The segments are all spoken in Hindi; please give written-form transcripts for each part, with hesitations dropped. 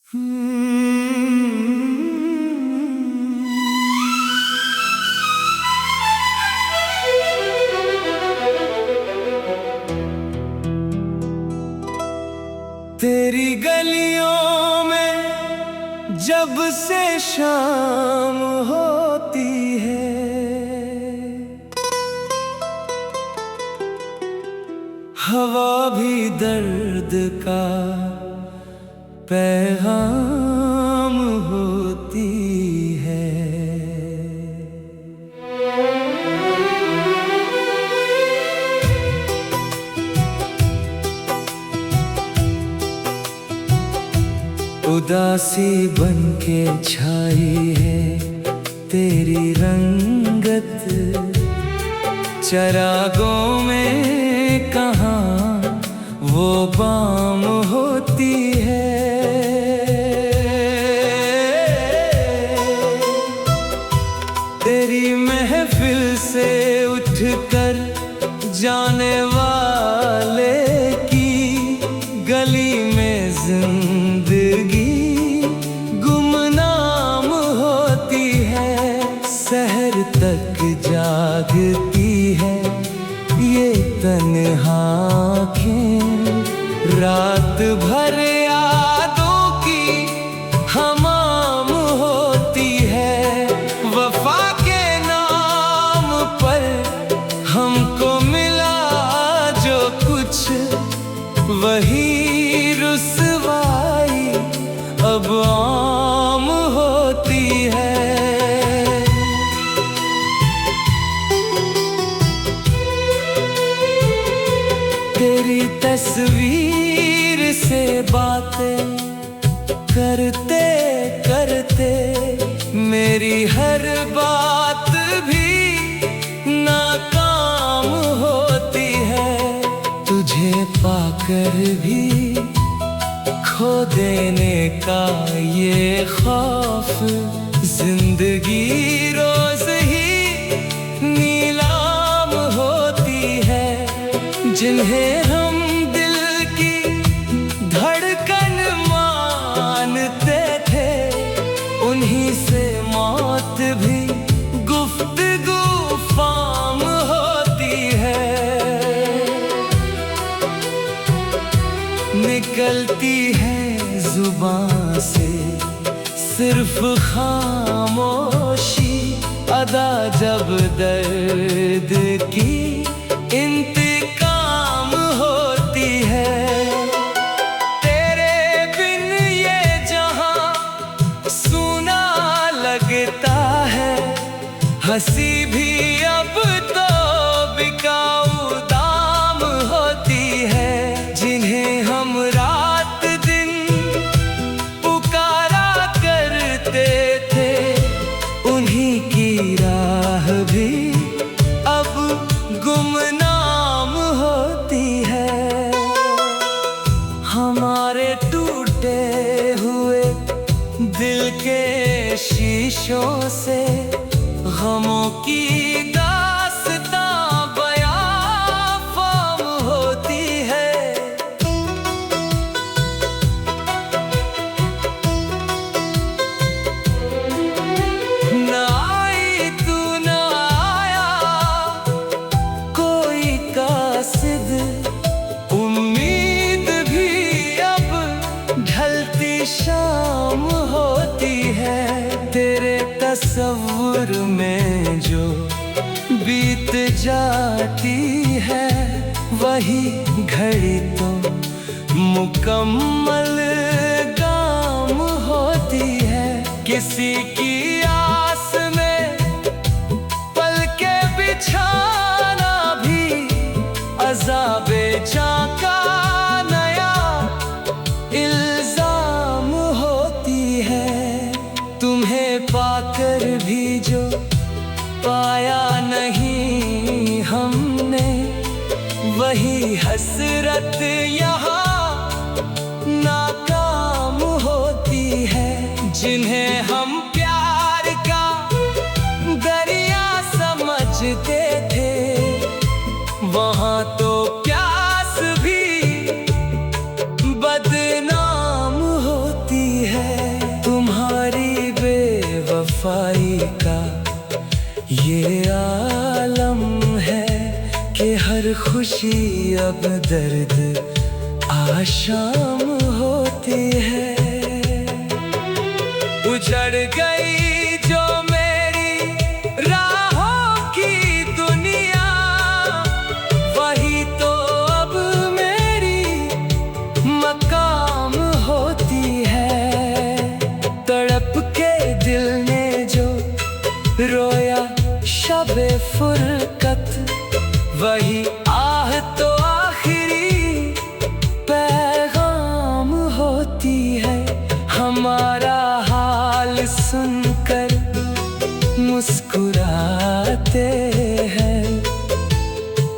तेरी गलियों में जब से शाम होती है, हवा भी दर्द का पैगाम होती है। उदासी बनके छाई है तेरी रंगत, चरागों में कहाँ वो बाम होती है। तेरी महफिल से उठकर जाने वाले की गली में जिंदगी गुमनाम होती है। सहर तक जागती है ये तन्हा आँखें, रात भर यादों की हमाम होती है। वफा के नाम पर हमको मिला जो कुछ, वही रुसवाई अब आम होती है। तेरी तस्वीर से बातें करते करते मेरी हर बात भी नाकाम होती है। तुझे पाकर भी खो देने का ये खौफ, जिंदगी रोज ही नीलाम होती है। जिन्हें हम दिल की धड़कन मानते थे, उन्हीं से मौत भी गुफ्तगू फाम होती है। निकलती है जुबान से सिर्फ खामोशी, अदा जब दर्द की इंतकाम होती है। तेरे बिन ये जहां सूना लगता है, हंसी भी अब तो बिकाऊ दाम होती है। जिन्हें हम रात दिन पुकारा करते थे, उन्हीं की राह भी अब गुमनाम होती है। हमारे टूटे हुए दिल के शीशों से गमों की दास्तां बयां फाम होती है। ना आई तू ना आया कोई कासिद, उम्मीद भी अब ढलती शाम होती है। तेरे तस्वुर में जो बीत जाती है, वही घड़ी तो मुकम्मल काम होती है। किसी की आस में पल के बिछाना भी अज़ाबे जां का नया इल्जाम होती है। तुम्हें पाकर भी जो पाया नहीं हमने, वही हसरत यहाँ नाकाम होती है। जिन्हें हम प्यार ये आलम है कि हर खुशी अब दर्द आशाम होती है। उजड़ गई जो मेरी राहों की दुनिया, वही तो अब मेरी मकाम होती है। तड़प के दिल ने जो रोया शबे फुरकत, वही आह तो आखिरी पैगाम होती है। हमारा हाल सुनकर मुस्कुराते हैं,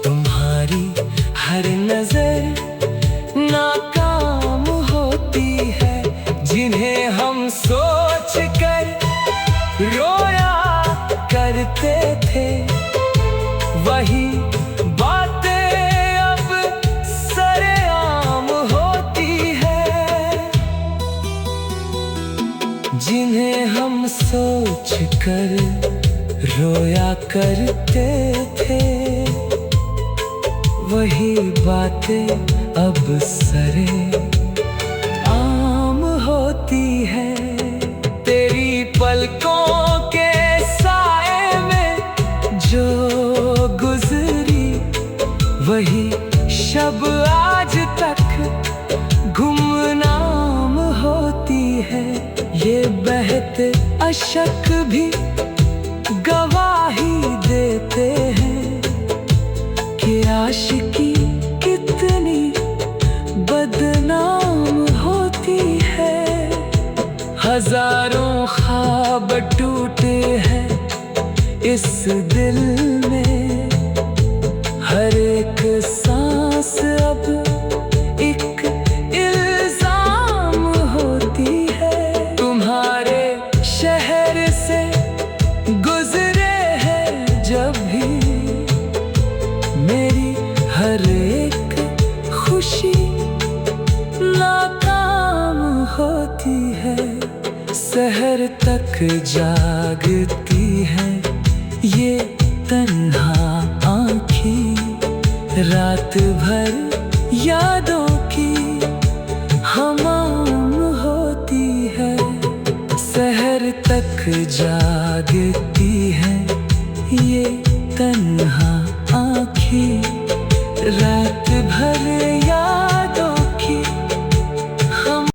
तुम्हारी हर नजर नाकाम होती है। जिन्हें हम सोच कर रोया करते थे, वही बातें अब सरेआम होती है। जिन्हें हम सोच कर रोया करते थे, वही बातें अब सरेआम होती है। तेरी पलकों के साए में जो गुजरी, वही शब आज तक गुमनाम होती है। ये बहते अशक भी गवाही देते हैं कि आशिकी कितनी बदनाम होती है। हजारों ख्वाब टूटे हैं इस दिल में, हर एक सांस अब एक इल्जाम होती है। तुम्हारे शहर से गुजरे हैं जब भी, मेरी हर एक खुशी नाकाम होती है। सहर तक जागती है ये तन्हा आँखें, रात भर यादों की हमाम होती है। सहर तक जागती है ये तन्हा आँखें, रात भर यादों की हम।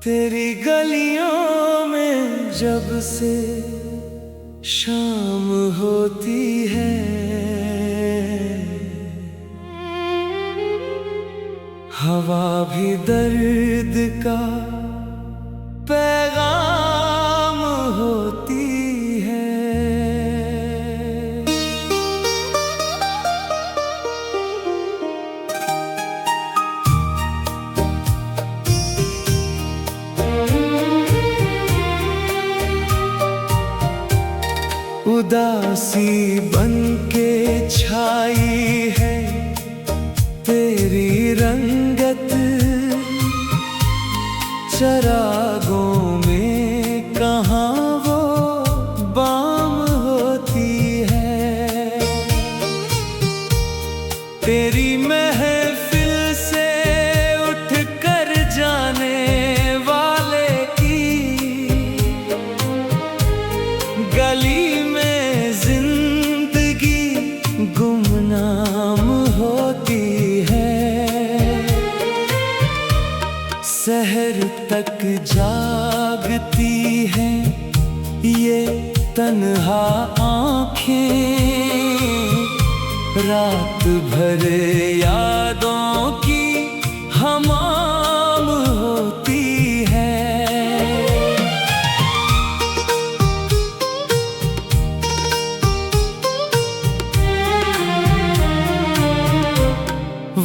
तेरी गलियों में जब से शाम होती है, हवा भी दर्द का पैगाम होती है। उदासी बन के छाई है तेरी रंगत, चरागों में कहाँ वो बाम होती है। तेरी महफिल से उठ कर जाने वाले की गली में जिंदगी गुमनाम होती है। सहर तक जागती है ये तन्हा आँखें, रात भर यादों की हमाम होती है।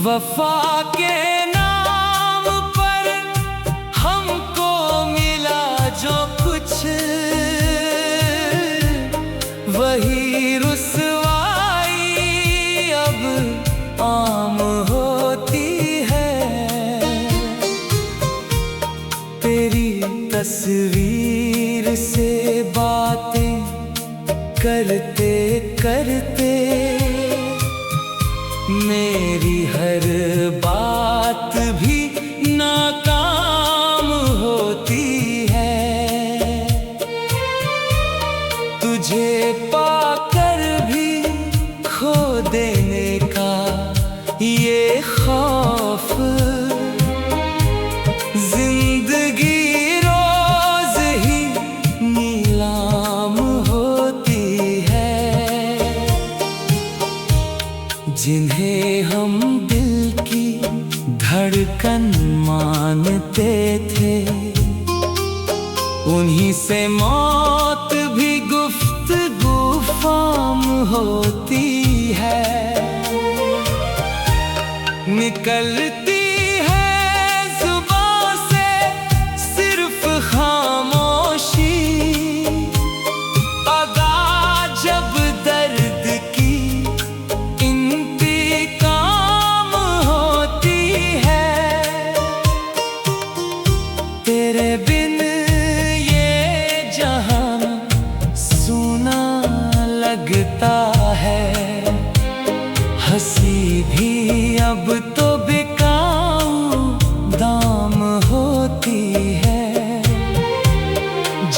वफा के नाम पर हमको मिला जो कुछ, तस्वीर से बातें करते करते मेरी हर बात भी नाकाम होती है। तुझे पाकर भी खो देने का ये खौफ, जिंदगी रोज ही नीलाम होती है। जिन्हें हम दिल की धड़कन मानते थे, उन्हीं से मौत भी गुफ्तगू फाम होती है। निकलती है जुबां से सिर्फ खामोशी, अदा जब दर्द की इंतकाम होती है। तेरे बिन ये जहां सूना लगता है। हंसी भी अब तो बेकाऊ दाम होती है।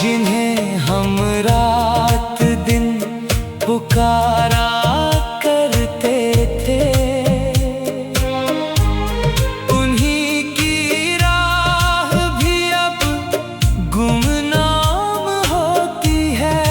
जिन्हें हम रात दिन पुकारा करते थे, उन्हीं की राह भी अब गुमनाम होती है।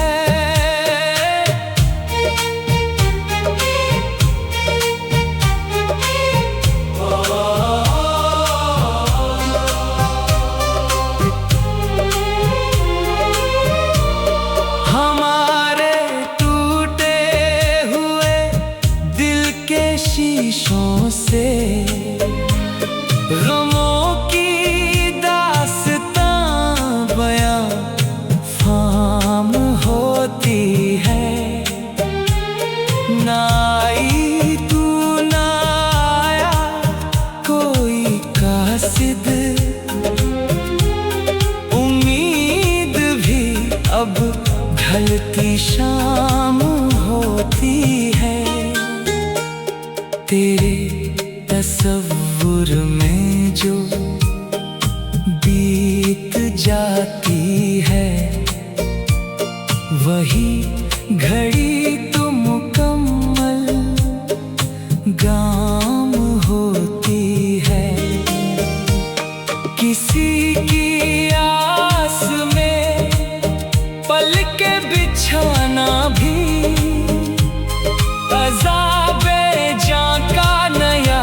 हमारे टूटे हुए दिल के शीशों से गमों की दास्तां बयां फाम होती है। ना आई तू ना आया कोई कासिद, उम्मीद भी अब ढलती शाम होती है। तेरे तसव्वुर में जो बीत जाती है, वही घड़ी तो मुकम्मल गाम होती है। किसी की आस में पल के बिछाना भी अज़ाबे जां का नया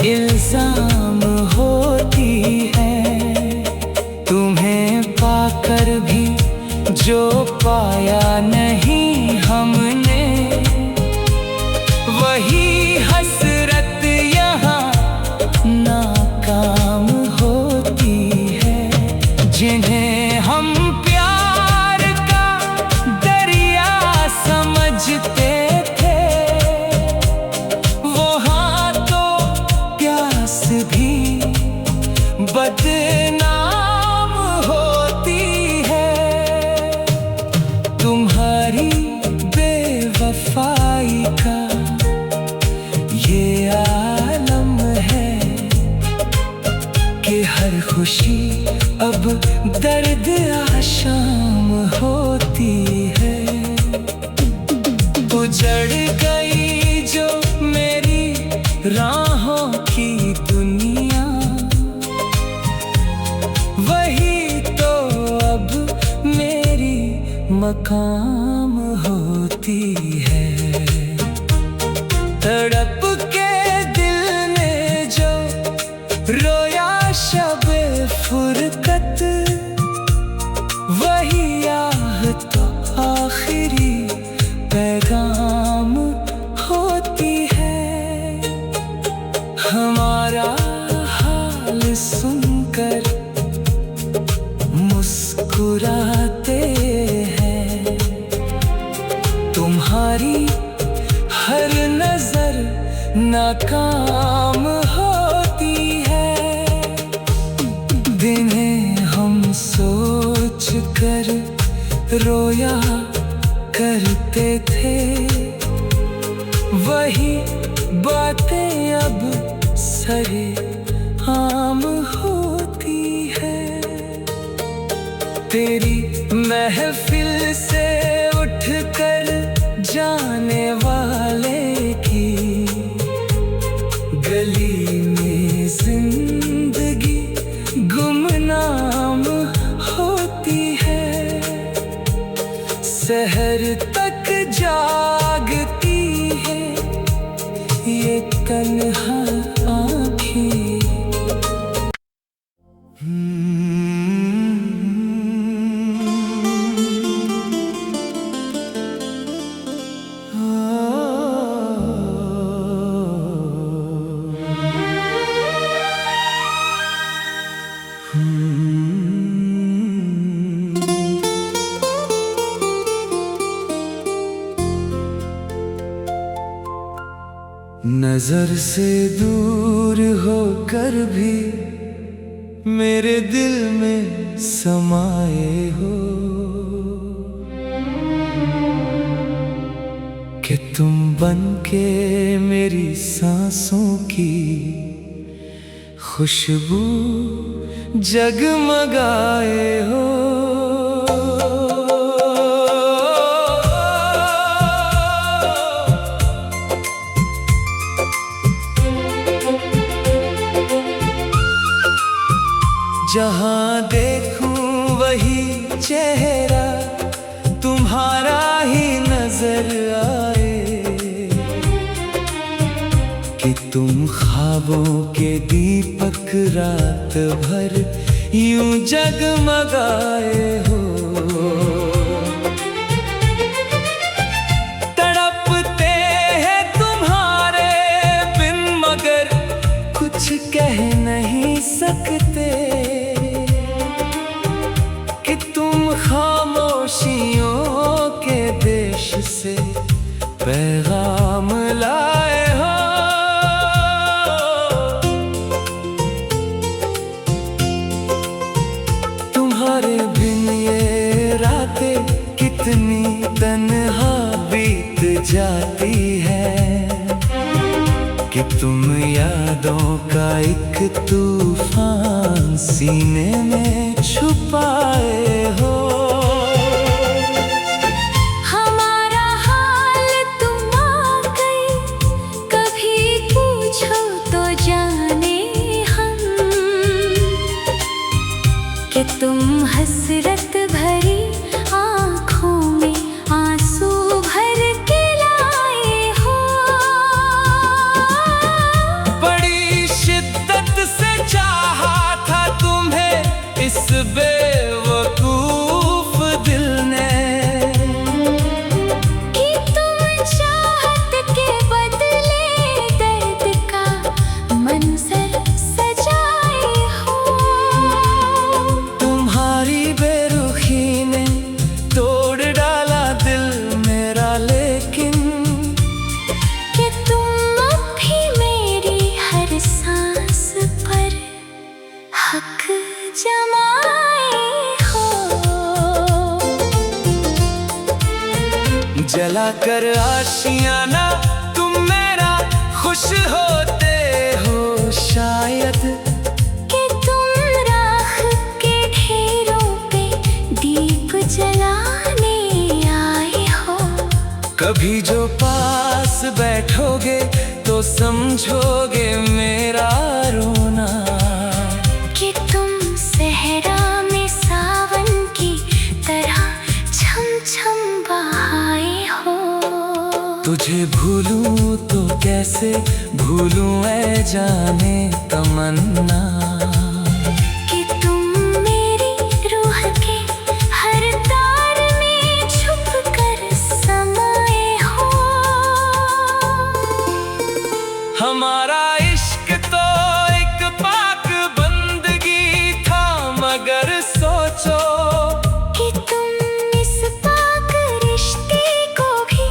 इल्जाम होती है। तुम्हें पाकर भी जो पाया नहीं हमने, वही हसरत यहाँ नाकाम होती है। जिन्हें हम प्यार का दरिया समझते थे, वो हाथों प्यास भी बदनाम होती है। तुम्हारी बेवफाई का ये आलम है कि हर खुशी अब दर्द आशाम होती है। उजड़ गई जो मेरी राहों की दुनिया, वही तो अब मेरी मकाम होती है। तड़प के दिल ने जो रोया शबे फुरकत, वही आह तो आखिरी पैगाम होती है। हमारा हाल सुनकर मुस्कुराते हैं, तुम्हारी हर नजर नाकाम होती है। दिनें हम सो कर रोया करते थे, वही बातें अब सरे आम होती है। तेरी महफिल से उठकर जाने वाले की गली में जिंदगी गुमनाम होती है। शहर तक जागती है ये तन्हा आँखें। नजर से दूर होकर भी मेरे दिल में समाए हो, कि तुम बनके मेरी सांसों की खुशबू जगमगाए हो। जहाँ देखूं वही चेहरा तुम्हारा ही नजर आए, कि तुम ख्वाबों के दीपक रात भर यूं जगमगाए हो। तड़पते हैं तुम्हारे बिन मगर कुछ कह नहीं सकते, कि तुम खामोशियों के देश से पैगाम लाए हो। तुम्हारे बिन ये रातें कितनी तन्हा बीत जाती है, कि तुम यादों का एक तूफान सीने में छुपाए हो। हमारा हाल तुम आ गए, कभी पूछो तो जाने हम, कि तुम हसरत भरी आँखों में आंसू भर के लाए हो। बड़ी शिद्दत से चाहा था तुम्हें इस बेवकूफ दिल ने, कि तुम चाहत के बदले दर्द का मंजर सजाए हो। तुम्हारी बेरुखी ने तोड़ डाला दिल मेरा, लेकिन कि तुम अब भी मेरी हर सांस पर हक जमाए हो। जलाकर आशियाना तुम मेरा खुश होते हो शायद, कि तुम राख के ढेरों पे दीप जलाने आए हो। कभी जो पास बैठोगे तो समझोगे मेरा रोना, कि तुम सहरा में सावन की तरह छम छम बहाए हो। तुझे भूलूं तो कैसे भूलूं ऐ जाने तमन्ना, कि तुम मेरी रूह के हर तार में छुप कर समाए हो। हमारा इश्क तो एक पाक बंदगी था, मगर सोचो कि तुम इस पाक रिश्ते को भी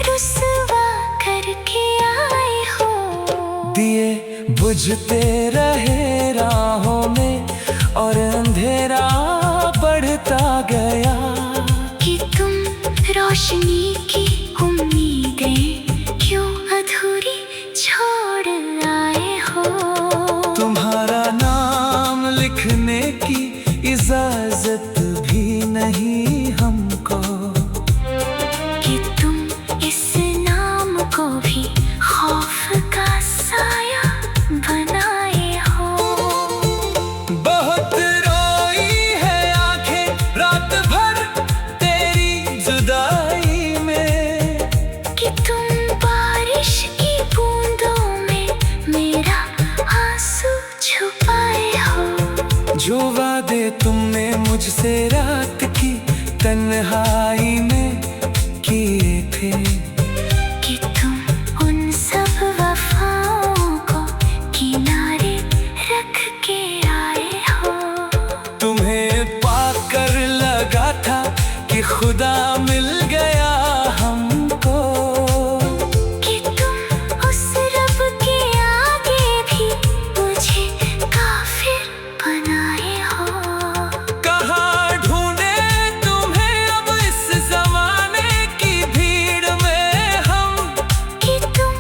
रुसवा करके आए हो। दिए बुझते रहे राहों में और अंधेरा बढ़ता गया, रोशनी की उम्मीदें क्यों अधूरी छोड़ आए हो। तुम्हारा नाम लिखने की इजाजत भी नहीं हमको, कि तुम इस नाम को भी खौफ का साया बनाए हो। बहुत रोई है आंखें रात भर तेरी जुदाई में, कि तुम बारिश की बूंदों में मेरा आंसू छुपाए हो। जो वादे तुमने मुझसे रात की तन्हाई में किए थे, कि तुम उन सब वफाओं को किनारे रख के आए हो। तुम्हें पाकर लगा था कि खुदा मिल गया हमको, कि तुम उस रब के आगे भी मुझे काफिर बनाए हो। कहाँ ढूंढे तुम्हें अब इस जमाने की भीड़ में हम, कि तुम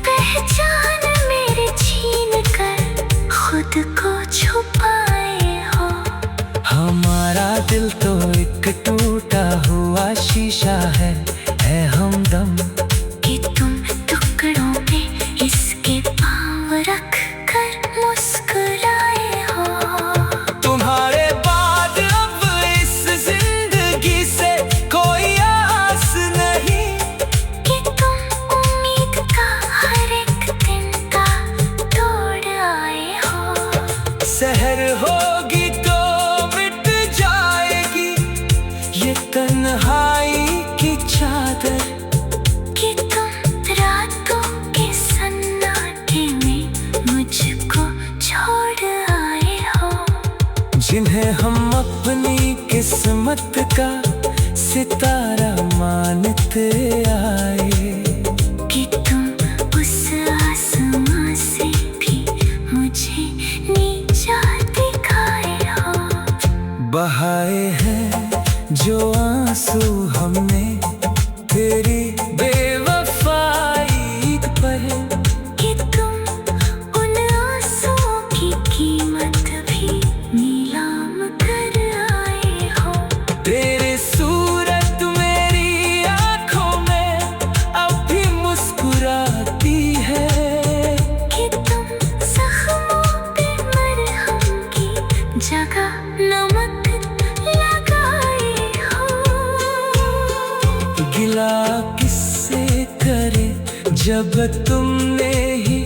पहचान मेरे छीन कर खुद को छुपाए हो। हमारा दिल तो एक टूटा हुआ शीशा है हमदम, कि तुम टुकड़ों पे इसके पाँव रख कर मुस्कुराए हो। तुम्हारे बाद अब इस जिंदगी से कोई आस नहीं, कि तुम उम्मीद का हर एक दिन का तोड़ आए हो। सहर होगी तो मिट जाएगी ये तन्हाई की चादर, कि तुम रातों के सन्नाटे में मुझको छोड़ आए हो। जिन्हें हम अपनी किस्मत का सितारा मानते आए, कि तुम उस आसमां से भी मुझे नीचा दिखाए हो। बहाए हैं जो आंसू हमने तेरी बेवफाई पर, कि तुम उन आंसुओं की कीमत भी नीलाम कर आए हो। तेरे सूरत मेरी आंखों में अब भी मुस्कुराती है, कि तुम जख्मों पे मरहम की जगह नमक लगाए हो। गिला किससे करे जब तुमने ही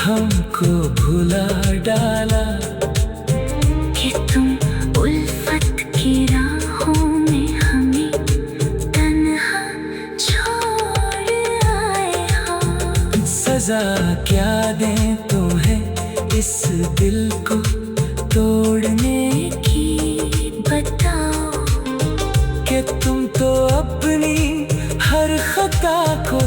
हमको भुला डाला, कि तुम उल्फत की राहों में हमें तन्हा छोड़ आए हो। सजा क्या दें तुम्हें इस दिल को तोड़ने की बताओ, कि तुम तो अपनी हर खता को